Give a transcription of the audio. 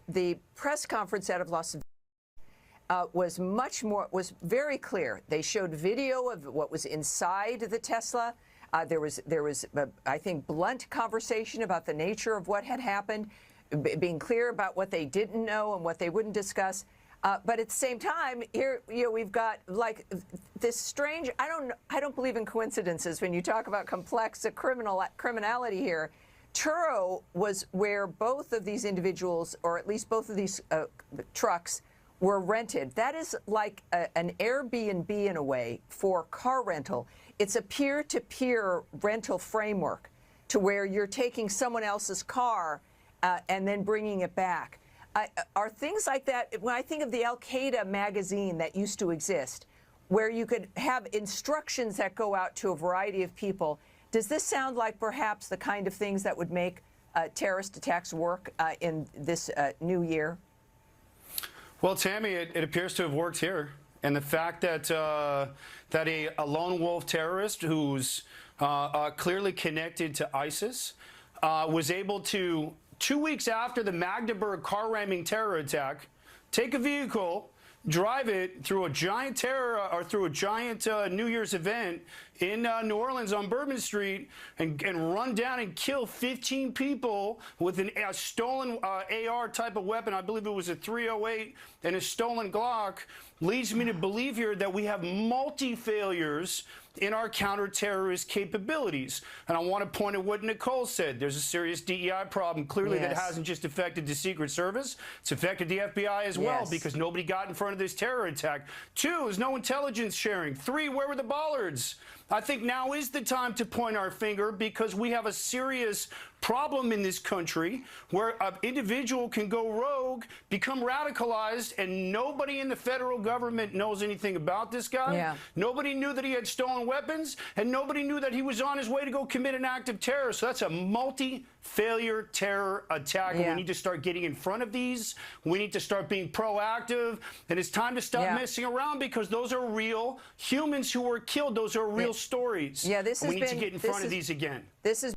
The press conference out of Las Vegas was very clear. They showed video of what was inside the Tesla. There was I think, blunt conversation about the nature of what had happened, being clear about what they didn't know and what they wouldn't discuss. But at the same time, here we've got like this strange. I don't believe in coincidences when you talk about complex criminality here. Turo was where both of these individuals, or at least both of these trucks, were rented. That is like an Airbnb in a way for car rental. It's a peer-to-peer rental framework to where you're taking someone else's car and then bringing it back. Are things like that, when I think of the Al-Qaeda magazine that used to exist, where you could have instructions that go out to a variety of people, does this sound like perhaps the kind of things that would make terrorist attacks work in this new year? Well, Tammy, it appears to have worked here. And the fact that a lone wolf terrorist who's clearly connected to ISIS was able to, 2 weeks after the Magdeburg car ramming terror attack, take a vehicle, drive it through a giant New Year's event in New Orleans on Bourbon Street and run down and kill 15 people with a stolen AR type of weapon. I believe it was a .308 and a stolen Glock, leads me to believe here that we have multi-failures in our counter-terrorist capabilities. And I want to point at what Nicole said. There's a serious DEI problem, clearly, that hasn't just affected the Secret Service. It's affected the FBI as well, because nobody got in front of this terror attack. 2, is no intelligence sharing. 3, where were the bollards? I think now is the time to point our finger, because we have a serious problem in this country where an individual can go rogue, become radicalized, and nobody in the federal government knows anything about this guy. Yeah. Nobody knew that he had stolen weapons, and nobody knew that he was on his way to go commit an act of terror. So that's a multi-failure terror attack. Yeah. And we need to start getting in front of these. We need to start being proactive. And it's time to stop messing around, because those are real humans who were killed. Those are real stories. Yeah, this we need to get in front of these again. This is